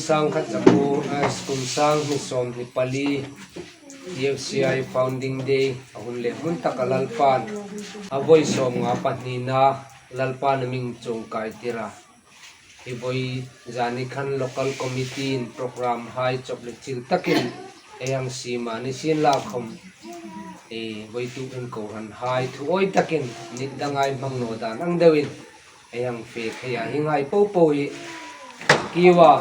sang khat jamu kum sang mi som ni pali EFCI founding day ahun le mun takalalpan avoi som nga panina lalpan ming chung kai tira iboi zani khan local committee in program hai chople chil takin eyang sima ni sin la khom voi tu in ko han hai thu oi takin nit dangai mangno dan ang dewin eyang fe khaya hingai po po hi kiwa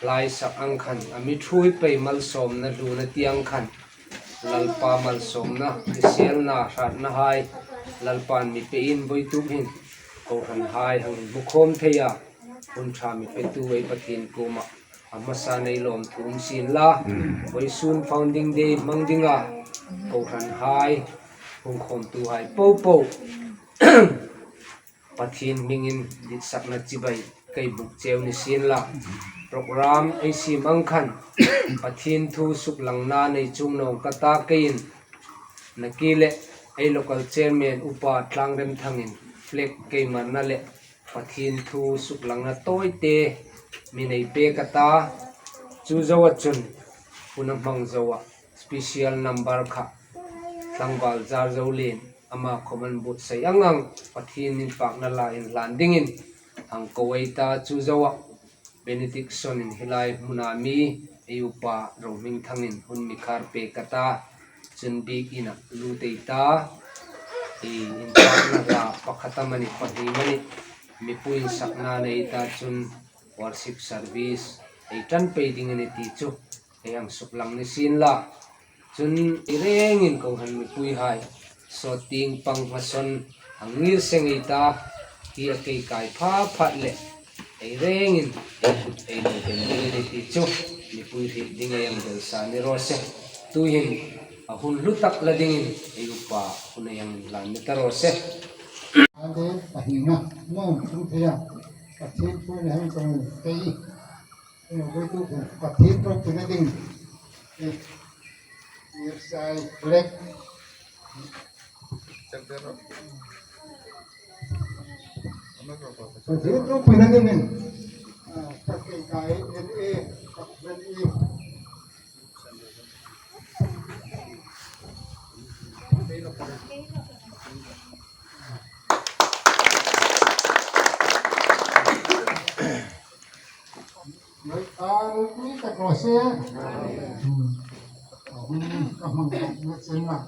lai sak ang khan ami thui pe mal som na lu na tiang khan lalpa mal som na sel na rat na hai lalpan mi pe in voi tu hin ko han hai hang bukhom theya un tha mi pe tu ei patin kuma amasa nei lom thum sin la voi sun founding day mangdinga ko han hai hung khom tu hai po po pathin mingin dit sakna chibai kai buk cheu ni sin la program AC mangkhan pathin thu suklang na nei chung no kata kein nakile ai local chairman upa tlangrem thangin flag ke marna le pathin thu suklang na toite mi nei pe kata chu zawa chun punam mang zawa special number kha tlangbal jar zawlen ama common boot sai angang pathin in pak na la in landing in ang kowaita chu zawa benediction in hilai munami eupa roaming thangin hun mikhar pe kata chunbi ina luteita in pakna ra pakhatamani pahimani mipuin sakna neita chun worship service eitan peding ni ti chu eyang suklang ni sin la chun irengin ko han mipui hai so ting pang mason angir sengita ki akai kai pha phat le ei rengin ei no ken ni ti chu ni pui ri ding yang del sa ni ro se tu hin ahun lutak la ding ei upa hun yang lan ni ta ro se ade ahina no tu thea pathin pu ne han kong kai no go tu pathin pro tu ne ding ni sai black pathin pro pu ne ding pakai kai NA kapten I ini tak proses ya. Kamu nak senang.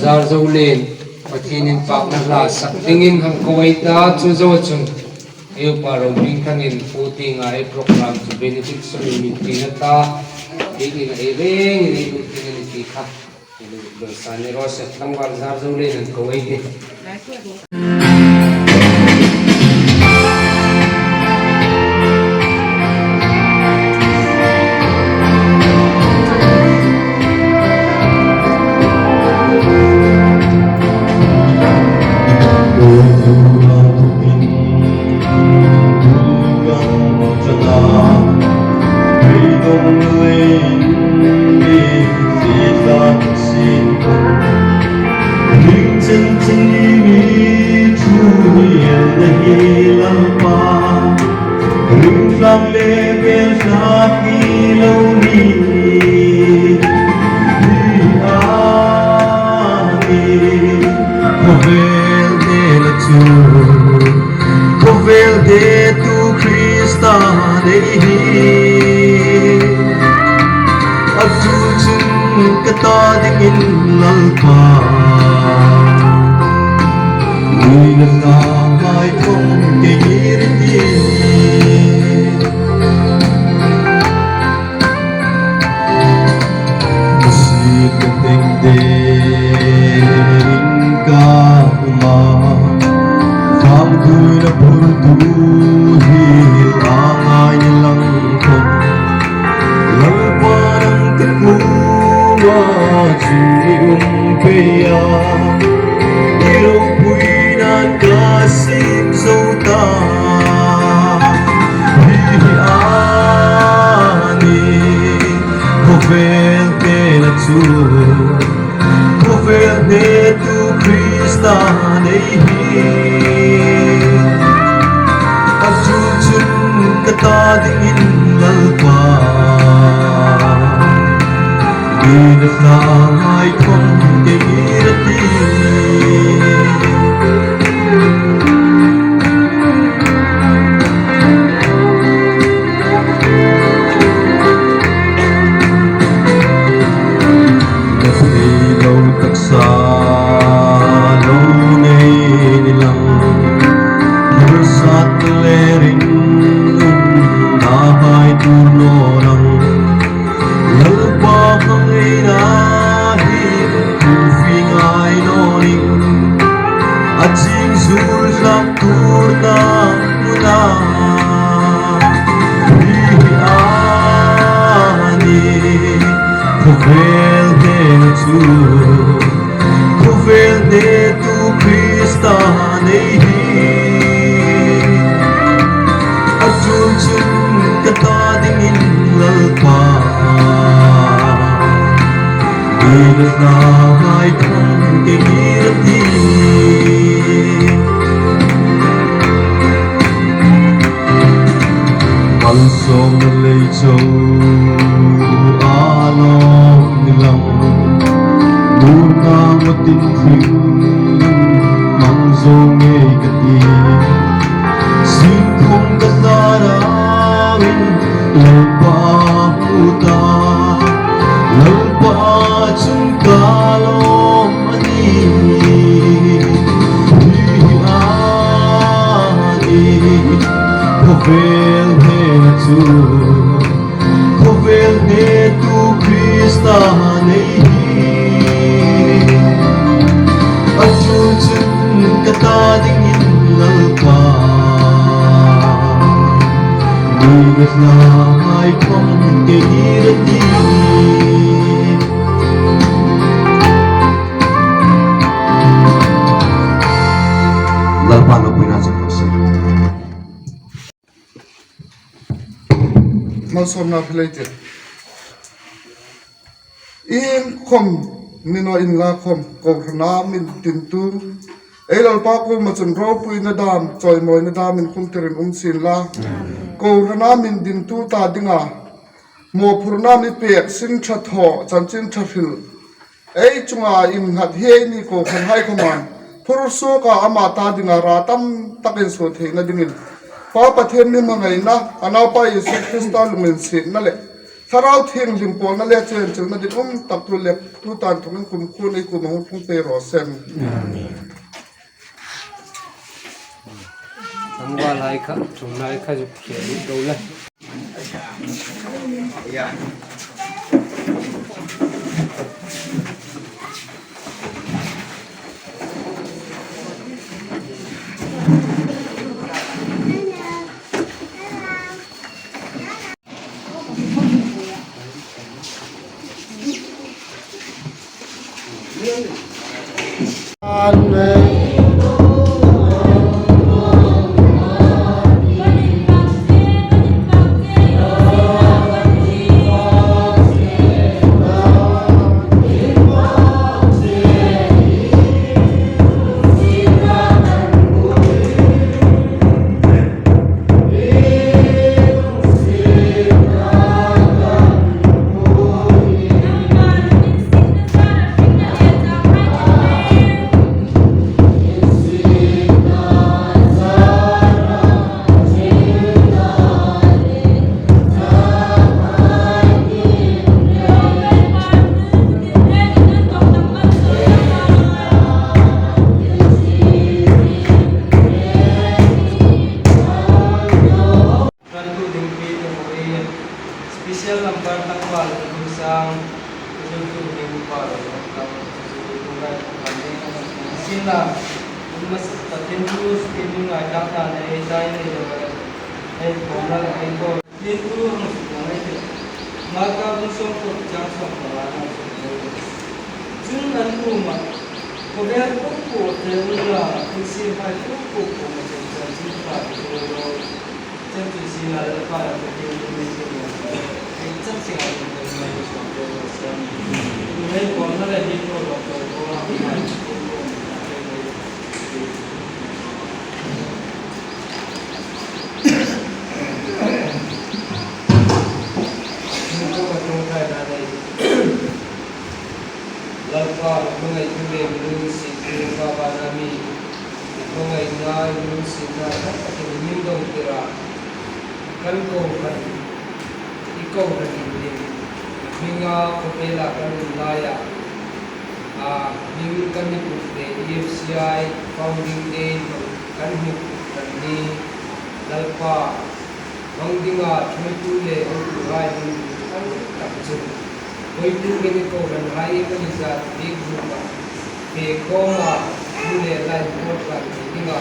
zar zawlen pathin in pak na la sak dingin hang kowaita chu zawa chun eupa roaming thangin puting ai program to benefit so community na ta ding ai reng ni luting ni ti kha do sani ro se tangwar zar zawlen an kowaite nei hi achul chun kata ding in lalpa Dinas na ay kong kikirati Ilaw taksa lâu nay nilang Bersat lering Nahay turno ng Lalpakang inahit Kufing ay noning At singsulak turna muna Hihiani Kuvel tu Kuvel de tu Krista nehi Achun chun kata dingin lalpa Dinas na ay kong kikirati Kalsong leichong along nilang Nuna matinfing Mangzong ay kati Singkong kasaramin Lalpa puta Lalpa chungkalong ani Hihani Kovel hetu Kovel hetu Krista nehi Achun kata dingin lalpa Dinas na ay kong kikirati Lalpa na pinasok ko sir Malsom na pelete. In kom mino in la kom ko na min tintu. Elal pa ko macam ropu ina dam coy mo ina dam in kumterin sin la. Ko na min tintu ta dinga. Mo purna mi pe sin that ho chan chin thafil. Ei chunga in hat he ni ko khan hai khaman. Purso ka ama ta dinga ratam takin so the na dingin. Papa thêm ni mangai na anapa Yesu Krista lumen sin na le tharau theng limpo na le chen chen na din tak tu le tu tan thong kum khu nei kum hong phung pe ro sem Angwa lai kha chung lai kha juk khe ni do la Amen. Special number takwal isang yung para sila mas terus ini nggak data dari daya ini bola itu itu maka musuh kerjaan sama jangan rumah kemudian buku terulah isi hati buku macam cinta tentu sila para pekerja Exam sih ada yang main soal dosen. Mulai corner ini kalau kalau ngay tule minun sin baba nami ngay ngai minun sin na takin mindong tira kan ko kan ikaw na din hinga kopela kan laya ming kami putte EFCI founding day kan hi kan ni lalpa mangdinga tule rai kan tapchu koi tu gini ko kan hai kan isa big group pe koma tule lai bot kan dinga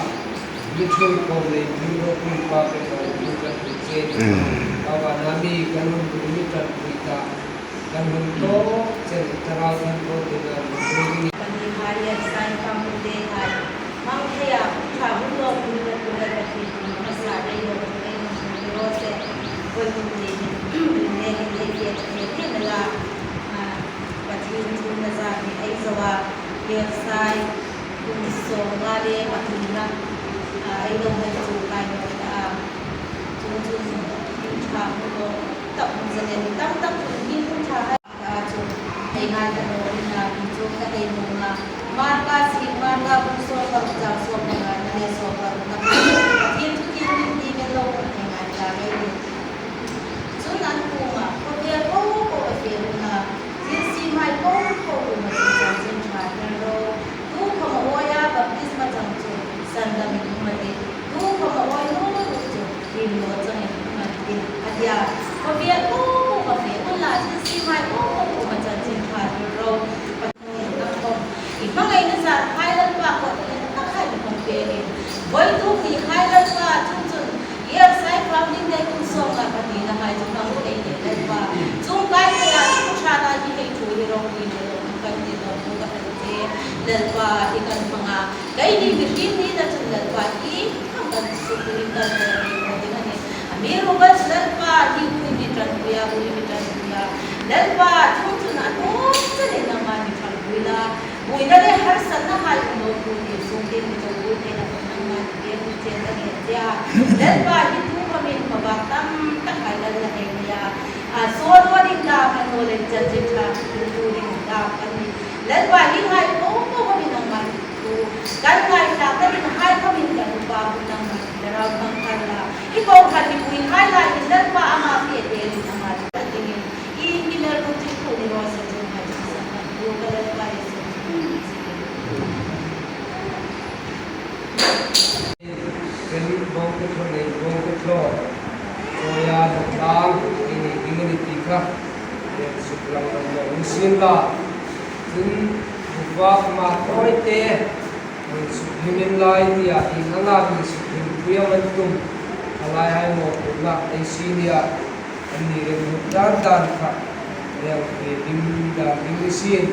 mithui ko le biro kun pa pe ko kan che baba nami kan mi kan kita kan to chen tara kan ko dinga Pani hari sai kamu deh hari, mang kaya kamu lo punya lagi masalah yo yo se koi punya ini adalah pati itu nazar ni ay zawa kaya sai so ngale patuna ay lo macam kaya cuma kamu lo tak mungkin tak mungkin pun cahaya ay ngale na जो कहे मुंगा मार्का सी मार्का बुसो पर जा सो मंगा ने सो पर ना ये तो की में लोग नहीं मानता है सो nan कुमा को ये को ना ये सी माय को में जा जिन छात्र रो तू खम ओया बप्तिस्मा जंचो संदा में मते तू खम ओय नो जो इन लो जने मते अदिया को ये को ला सी माय को में जा जिन छात्र रो mga inasa highland pa ako nakakay kong pere boy to ni highland pa chun year sai founding day kung song ka kanina hay chung nang day day pa chung kai kaya ko siya na di kay chuli rong ni lo kan ni lo ko ka te dal pa ikan mga kay ni bikin ni na chung dal pa i hanggang sukurin ka ni mo din ni amiro ba dal pa di ko ni tan kuya dal pa chung ano sa din naman ni Wila wila le har sanna hal no ko ni so ke ni to ko te na na ke ni che ta ni ja dan ba hi tu ko min ma ba tam ta kai la la he ya so ro ni da ma no le ja je tha tu ni da kan ni dan ba hi hai ko ko min na ma tu kan kai ta ka ni hai ko min ka ba ku na ma da ra bang ka la hi ko ka ni wi hai la ni dan ba ama fi te ni na ma ta ni i na ro ti ko ni ro sa jo ma sa ko ka la ba bong ke thlo soya tang ini tika ye suplang no sin la tin buwa ma toi te suphimin lai dia inganga bi suphin puya mantum alai hai mo na ai sinia ani re dan kha yang ke ding sin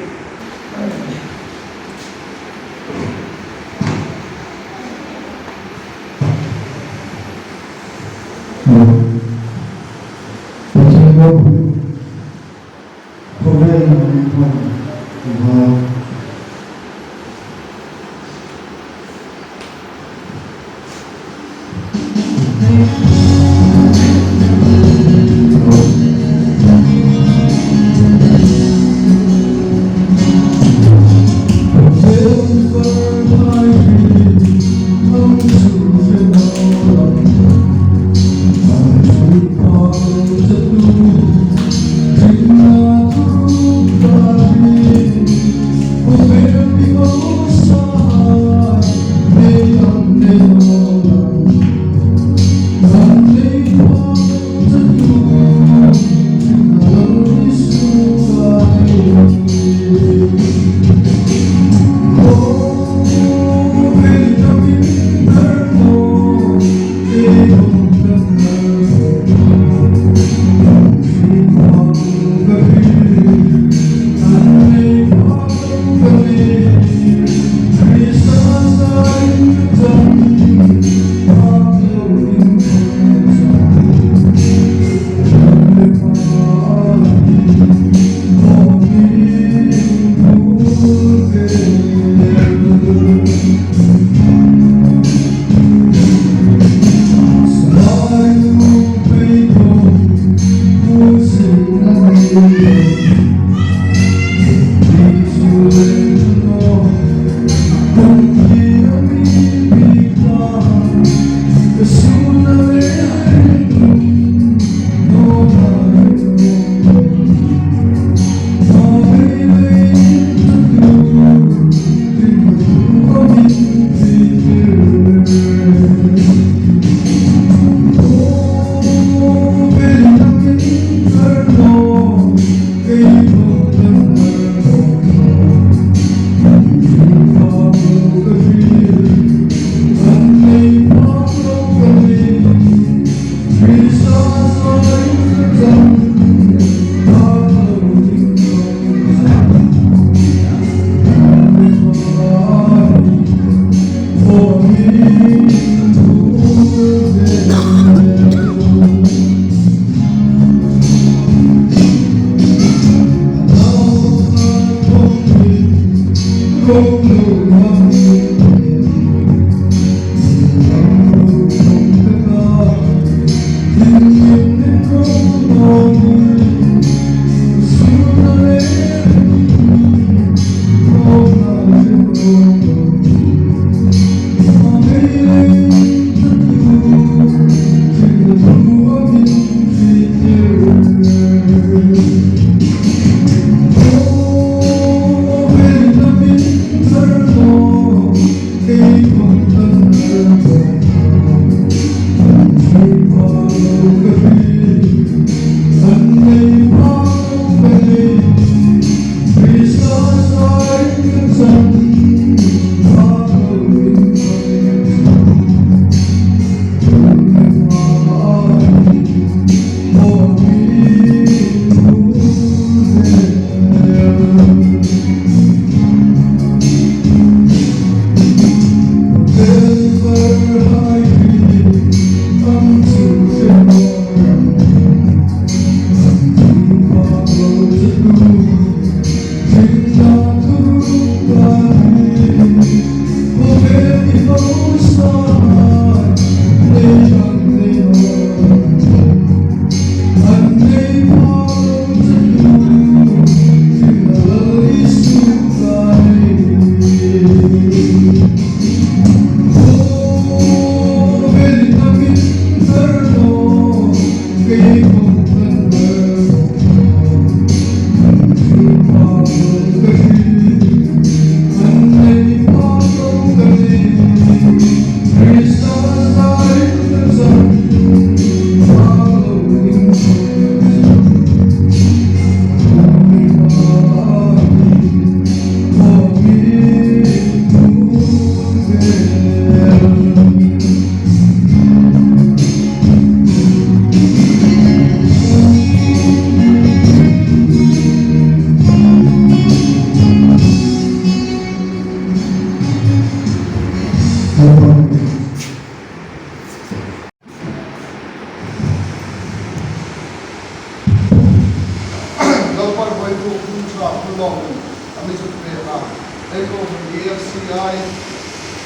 ay ko EFCI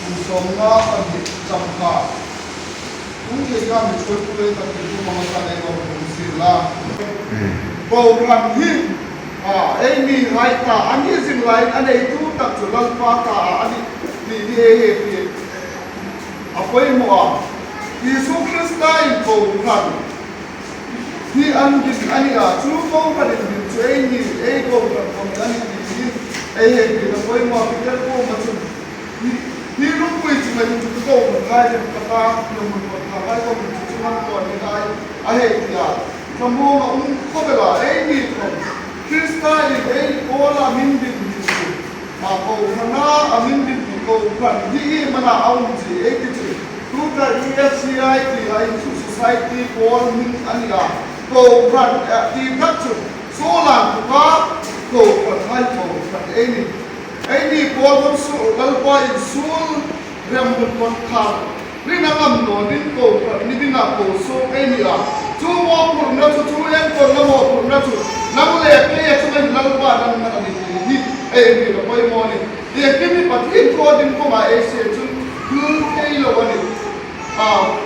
kung somna ang chamka kung kaya may choy at ito mga sanay ko kung sila program him ay ni haita ani zinlain ani itu tak jual pata ani di apoy mo Yesus Kristus program ni andis ani chu program din chu ni program ko ani di di apoy mo peter ko machu ni rupoi chu mai chu ko ngai de kata no mo ka ko chu man ko ni dai ya kamu ko bela ni Kristai kola mindin itu, maka mana amindin itu kan di mana aunci itu, tuga EFCI di society kola min ania, kau kan di kacu, solan tuga kau kan hai kau kan ini kola sul lalpai sul rambut konkar, ni nangam no din kau kan ni bina kau so ini cuma purna tu yang kau nama purna tu. Namun lepas itu cuma lalupa dan mana ni ni apa yang mau ni dia kini pakai kodin ko ma ese tu kei lo ni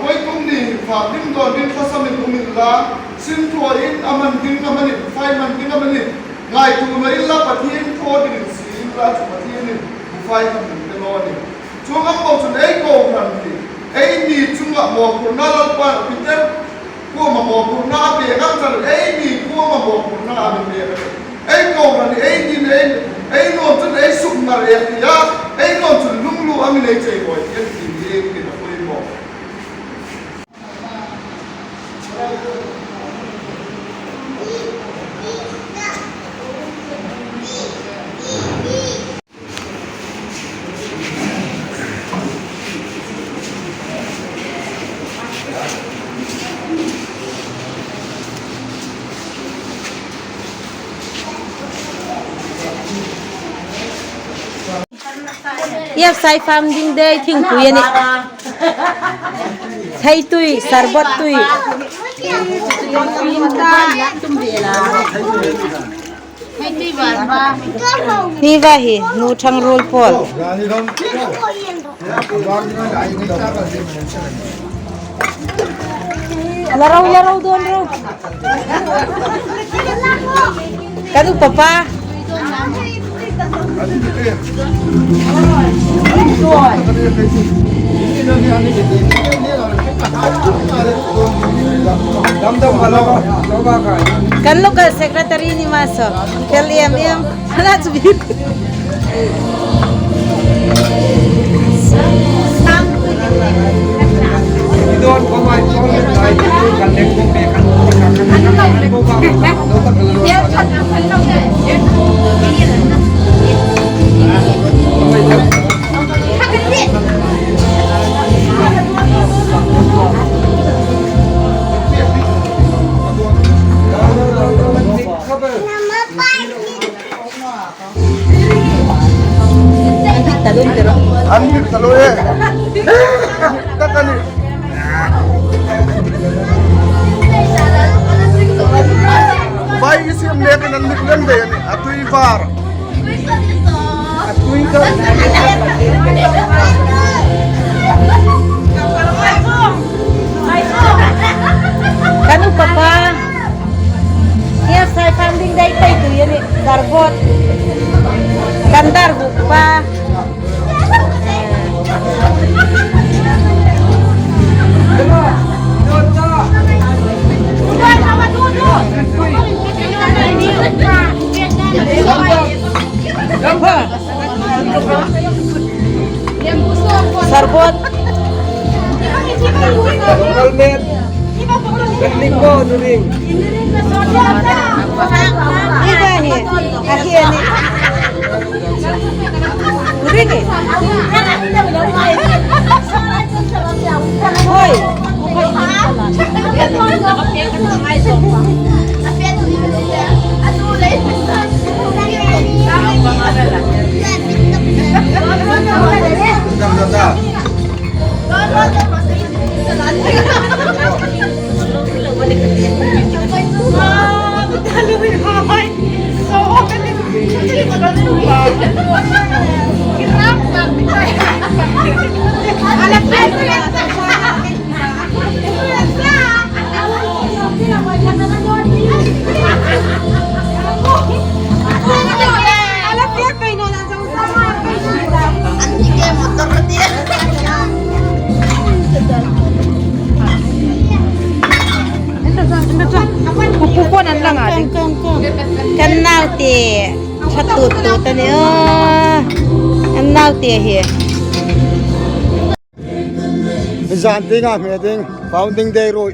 koi kum ni fatim do din pasam ni kumilla sim thoin aman din aman ni fai man din aman ni ngai tu ma illa pakai kodin sim la pakai ni fai man din lo ni cuma mau tu ei ko kan ni cuma mau kunal pa peter ko mo na be ga tar ni ko mo na be ko ran ni ne no tun suk mar ya no tun lunglu am le chei boy yen ti na ko mo Yep, sai founding day thing tu yani. Thai tui, sarbat tui. Hiva hi, nu thang roll pol. Laraw doon raw. Kanu papa. Kan local secretary ni Maso. Kalian yang anak subir. Doon ko may cholet ay kaleng ko be kan ko ba do ta kaleng Anjir talo kakani baik isi mereka nanti lende atau ibar atau ibar Kanu papa. Iya sai founding day tay tu yani darbot. Kandar pa. Sarbot. Kalmet. Teknik ko nuring. Iba ni. Aki ani. Nuring eh. Hoy. Hãy subscribe cho kênh Ghiền Mì Gõ để không bỏ lỡ những video hấp dẫn. kan nau te chatut tu tani kan nau te hi Zanting ah meeting founding day rồi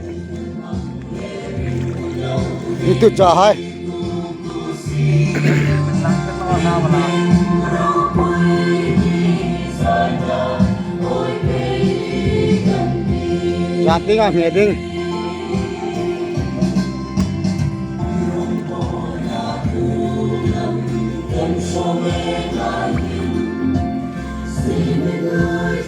itu cahai Zanting ah meeting Hãy subscribe cho kênh Ghiền Mì Gõ để không bỏ lỡ